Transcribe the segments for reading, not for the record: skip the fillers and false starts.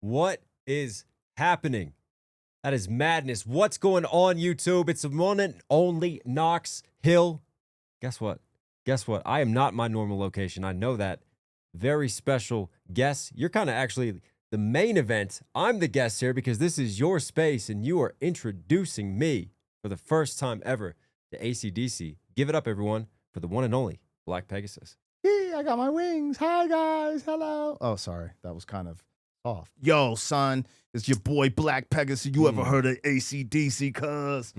What is happening? That is madness. What's going on, YouTube? It's the one and only Knox Hill. Guess what? Guess what? I am not my normal location. I know that. Very special guest. You're kind of actually the main event. I'm the guest here because this is your space and you are introducing me for the first time ever to AC/DC. Give it up, everyone, for the one and only Black Pegasus. Hey, I got my wings. Hi, guys. Hello. Oh, sorry. That was kind of off. Yo, son, it's your boy Black Pegasus. You ever heard of AC/DC, cuz?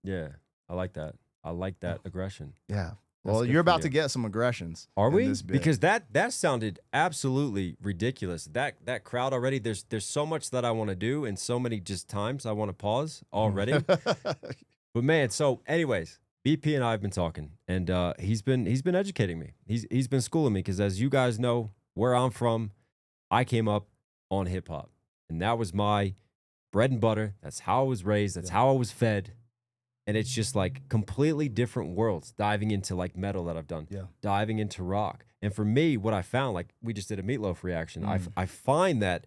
Yeah, I like that. I like that aggression. Yeah. Well, you're about to get some aggressions. Are we? Because that sounded absolutely ridiculous. That crowd already. There's so much that I want to do, and so many just times I want to pause already. But man, so anyways, BP and I have been talking, and he's been educating me. He's been schooling me because, as you guys know, where I'm from, I came up on hip hop, and that was my bread and butter. That's how I was raised. That's how I was fed. And it's just like completely different worlds, diving into like metal that I've done, diving into rock. And for me, what I found, like we just did a Meatloaf reaction, I find that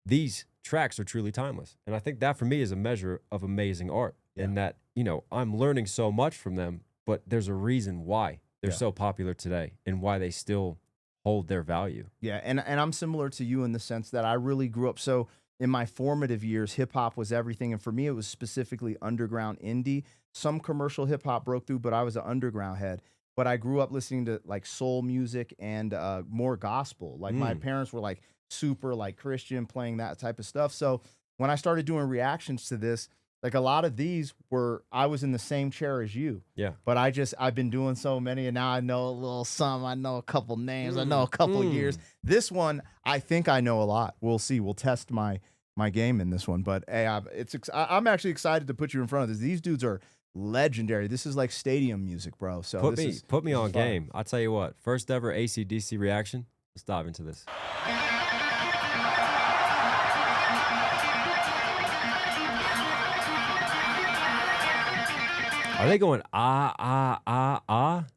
these tracks are truly timeless. And I think that for me is a measure of amazing art. And that, you know, I'm learning so much from them, but there's a reason why they're so popular today and why they still hold their value. Yeah, and I'm similar to you in the sense that I really grew up. So in my formative years, hip hop was everything. And for me, it was specifically underground indie. Some commercial hip hop broke through, but I was an underground head. But I grew up listening to like soul music and more gospel. Like my parents were like super like Christian, playing that type of stuff. So when I started doing reactions to this, like a lot of these were, I was in the same chair as you. Yeah. But I've been doing so many, and now I know a little some. I know a couple names. I know a couple years. This one, I think I know a lot. We'll see. We'll test my game in this one. But hey, I'm actually excited to put you in front of this. These dudes are legendary. This is like stadium music, bro. So put me on game. I'll tell you what. First ever AC/DC reaction. Let's dive into this. Are they going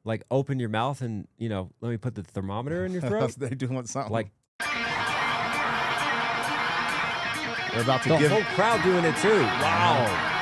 like open your mouth and, you know, let me put the thermometer in your throat? They doing something like they're about to the give whole crowd doing it too. Wow.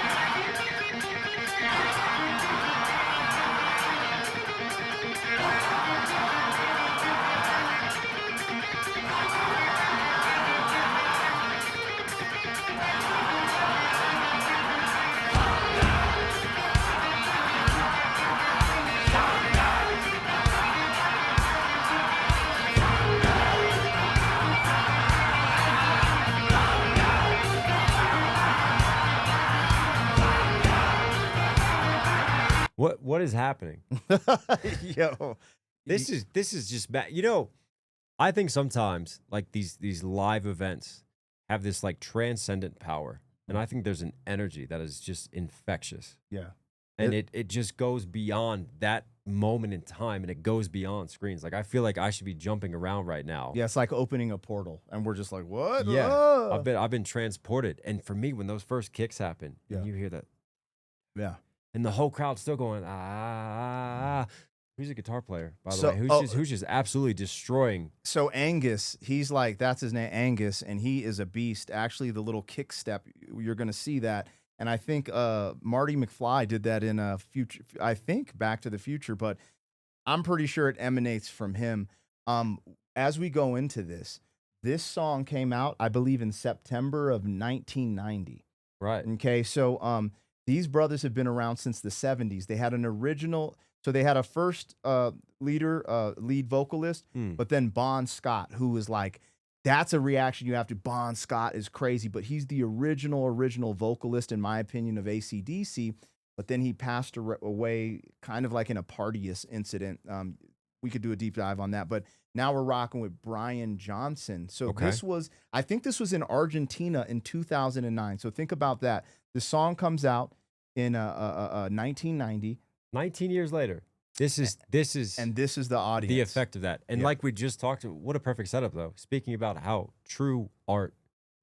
What is happening? Yo, this is just bad. You know, I think sometimes like these live events have this like transcendent power, and I think there's an energy that is just infectious. Yeah, and it just goes beyond that moment in time, and it goes beyond screens. Like I feel like I should be jumping around right now. Yeah, it's like opening a portal, and we're just like, what? Yeah, I've been transported, and for me, when those first kicks happen, and you hear that, and the whole crowd's still going, Who's a guitar player, by the way? Who's just absolutely destroying. So Angus, he's like, that's his name, Angus, and he is a beast. Actually, the little kick step, you're going to see that. And I think Marty McFly did that in a future, I think Back to the Future, but I'm pretty sure it emanates from him. As we go into this song came out, I believe, in September of 1990. Right. Okay, so these brothers have been around since the 70s. They had an original, so they had a first lead vocalist, but then Bon Scott, who was like, that's a reaction you have to. Bon Scott is crazy, but he's the original vocalist, in my opinion, of AC/DC. But then he passed away kind of like in a party incident. We could do a deep dive on that, but now we're rocking with Brian Johnson. So I think this was in Argentina in 2009. So think about that. The song comes out in 1990. 19 years later. This is the audience. The effect of that. And like we just talked to, what a perfect setup though. Speaking about how true art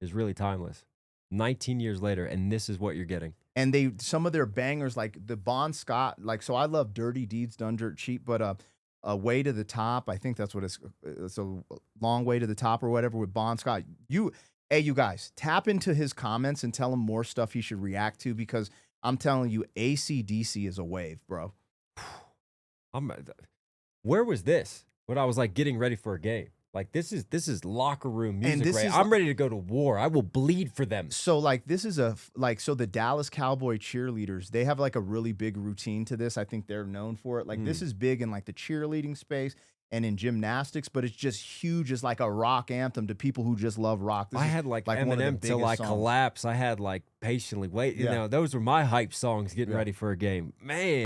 is really timeless. 19 years later, and this is what you're getting. And some of their bangers, like the Bon Scott, like, so I love Dirty Deeds Done Dirt Cheap, but A Way to the Top, I think that's what it's a Long Way to the Top or whatever with Bon Scott. Hey, you guys, tap into his comments and tell him more stuff he should react to, because I'm telling you, AC/DC is a wave, bro. Where was this when I was like getting ready for a game? Like this is locker room music. this Right? is I'm ready to go to war. I will bleed for them. So like this is so the Dallas Cowboy cheerleaders, they have like a really big routine to this. I think they're known for it. Like this is big in like the cheerleading space and in gymnastics, but it's just huge as like a rock anthem to people who just love rock. I had like Eminem till I collapse. I had like Patiently Wait. You know, those were my hype songs getting ready for a game. Man.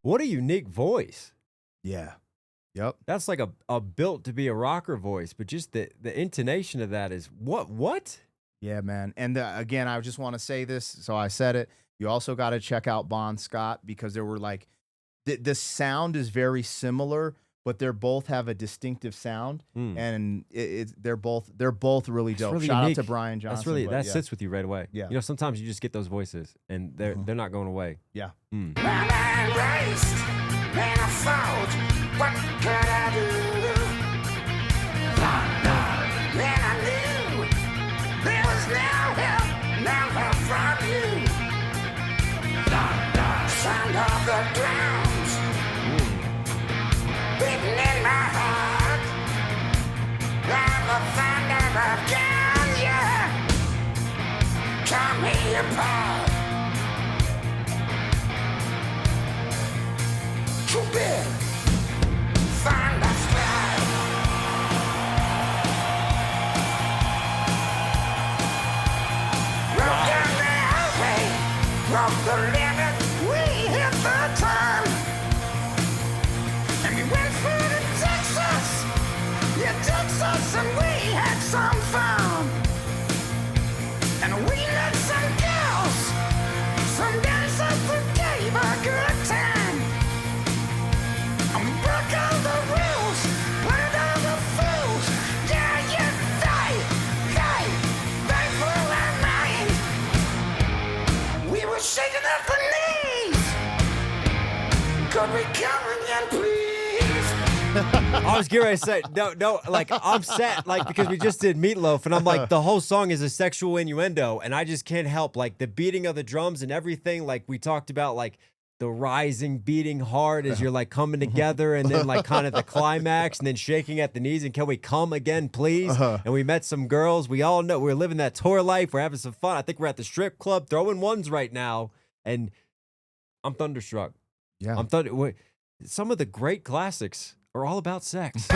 What a unique voice. Yeah. Yep. That's like a built to be a rocker voice, but just the intonation of that is what? Yeah, man. And again, I just want to say this, so I said it. You also got to check out Bon Scott, because there were like the sound is very similar, but they both have a distinctive sound, and they're both really dope. Really Shout unique. out to Brian Johnson. That's really sits with you right away. Yeah. You know, sometimes you just get those voices and they're not going away. Yeah. When I raced, when I fought, what could I do? When I knew there was no help from you. Sound of the drums beating in my heart. Like the thunder of guns, yeah, tore me apart. Too big, Thunderstruck. Broke down the highway, broke the limit, we hit the turn. And we went through to Texas, yeah, Texas, and we had some fun. And we met some girls, some dancers who gave a good time. And we broke all the rules, learned all the fools. Yeah, they blew our mind. We were shaking up the knees. Could we come again, please? I was getting ready to say, no, like I'm set, like because we just did Meatloaf, and I'm like, the whole song is a sexual innuendo, and I just can't help like the beating of the drums and everything. Like we talked about, like the rising, beating hard as you're like coming together, and then like kind of the climax, and then shaking at the knees. And can we come again, please? And we met some girls. We all know we're living that tour life. We're having some fun. I think we're at the strip club throwing ones right now, and I'm thunderstruck. Yeah. Some of the great classics are all about sex.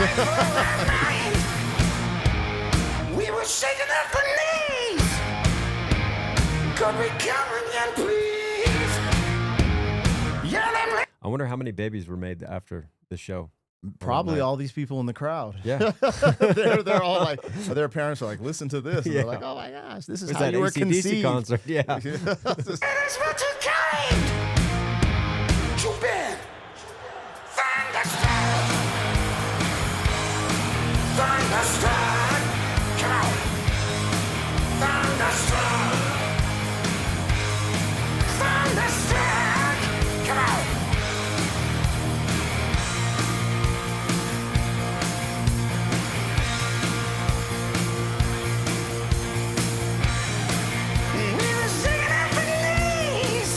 We were shaking up the knees. Could we come again, please? Yeah, them I wonder how many babies were made after the show. Probably night. all these people in the crowd. Yeah. they're all like, their parents are like, listen to this. And Yeah. they're like, oh my gosh, this is It was how that you were AC/DC conceived. concert. Yeah. That's what you came. Too big. Thunderstruck. Thunderstruck. Come on. Thunderstruck. Thunderstruck. Come on. We were singing at the knees.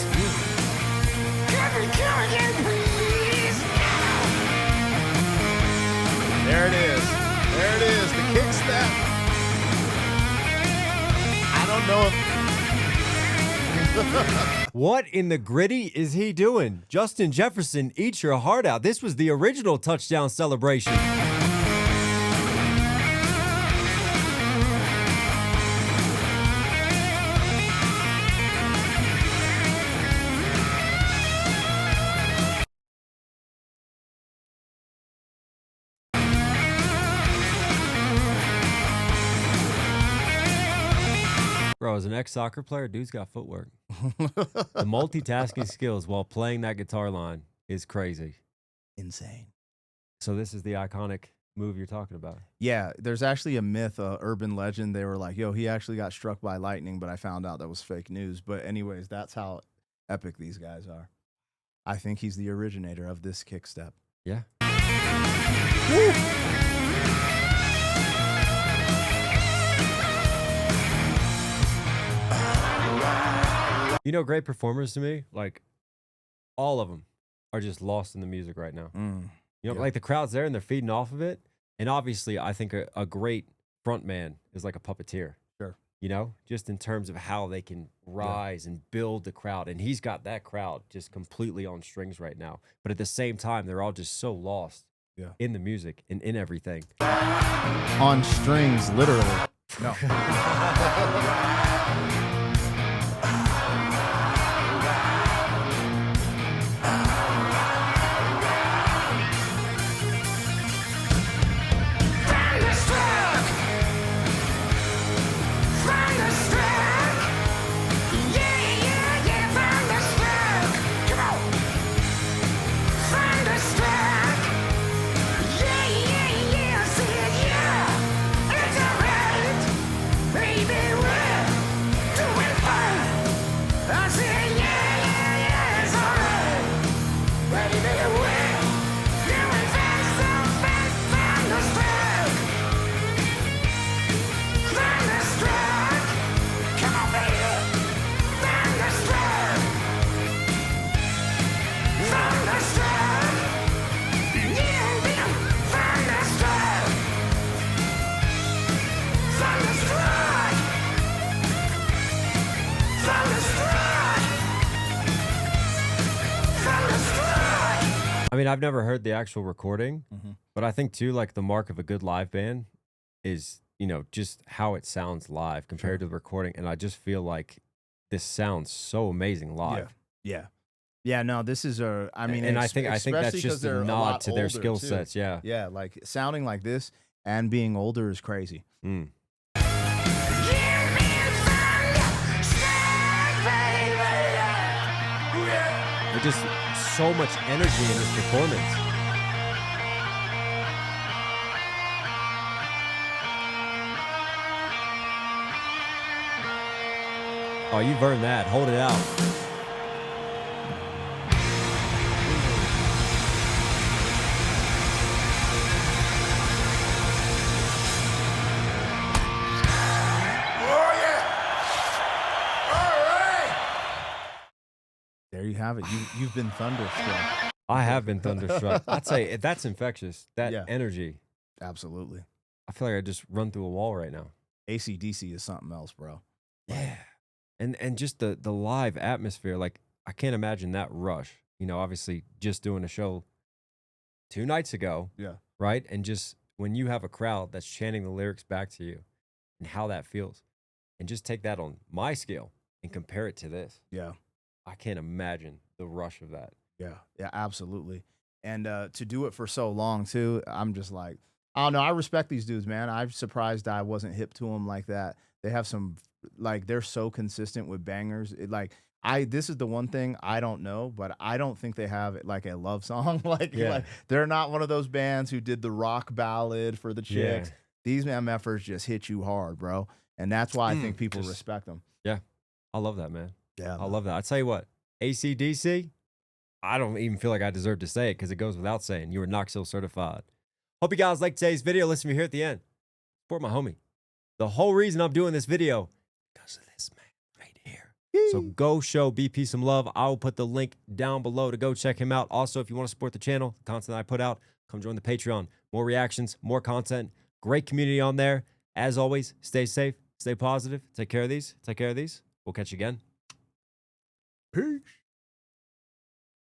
Could we come again, please? There it is. There it is. The kick step. I don't know if What in the gritty is he doing? Justin Jefferson, eat your heart out. This was the original touchdown celebration. Bro, as an ex-soccer player, dude's got footwork. The multitasking skills while playing that guitar line is crazy. Insane. So this is the iconic move you're talking about. Yeah, there's actually a myth, urban legend. They were like, yo, he actually got struck by lightning, but I found out that was fake news. But anyways, that's how epic these guys are. I think he's the originator of this kick step. Yeah. You know, great performers to me, like all of them are just lost in the music right now. You know, Yeah. like the crowd's there and they're feeding off of it. And obviously, I think a great front man is like a puppeteer. Sure. You know, just in terms of how they can rise and build the crowd. And he's got that crowd just completely on strings right now. But at the same time, they're all just so lost in the music and in everything. On strings, literally. No. Thunderstruck! Thunderstruck! Yeah, Thunderstruck! Come on! Thunderstruck! Yeah, see it, yeah! It's alright! Baby, we're doing fine! I said, yeah, it's alright! Baby, we're doing fast, so fast, Thunderstruck! Thunderstruck! Come on, baby! Thunderstruck! Thunderstruck! Yeah, Thunderstruck! Thunderstruck! Thunderstruck! Thunderstruck! I mean, I've never heard the actual recording, but I think too, like the mark of a good live band is, you know, just how it sounds live compared to the recording. And I just feel like this sounds so amazing live. Yeah. Yeah, no, this is I mean, and I think that's especially 'cause just they're a a nod lot to their older, skill too. sets. Yeah. Yeah, like sounding like this and being older is crazy. Mm. Give me Thunderstruck, baby! There's just so much energy in this performance. Oh, you've earned that. Hold it out. Oh, yeah! All right! There you have it. You've been thunderstruck. I have been thunderstruck. I'd say that's infectious. That Yeah. energy. Absolutely. I feel like I just run through a wall right now. AC/DC is something else, bro. Yeah. And just the live atmosphere, like I can't imagine that rush. You know, obviously just doing a show 2 nights ago, Yeah. right? And just when you have a crowd that's chanting the lyrics back to you and how that feels, and just take that on my scale and compare it to this. Yeah. I can't imagine the rush of that. Yeah, absolutely. And to do it for so long too, I'm just like, I don't know. I respect these dudes, man. I'm surprised I wasn't hip to them like that. They have some, like, they're so consistent with bangers. This is the one thing I don't know, but I don't think they have like a love song. like they're not one of those bands who did the rock ballad for the chicks. Yeah. These MFers just hit you hard, bro. And that's why I think people respect them. Yeah. I love that, man. Yeah, I love that. I tell you what, AC/DC, I don't even feel like I deserve to say it because it goes without saying. You were Knox Hill certified. Hope you guys liked today's video. Listen, you're here at the end. Support my homie. The whole reason I'm doing this video, because of this man right here. So go show BP some love. I will put the link down below to go check him out. Also, if you want to support the channel, the content I put out, come join the Patreon. More reactions, more content. Great community on there. As always, stay safe, stay positive. Take care of these. We'll catch you again. Peace.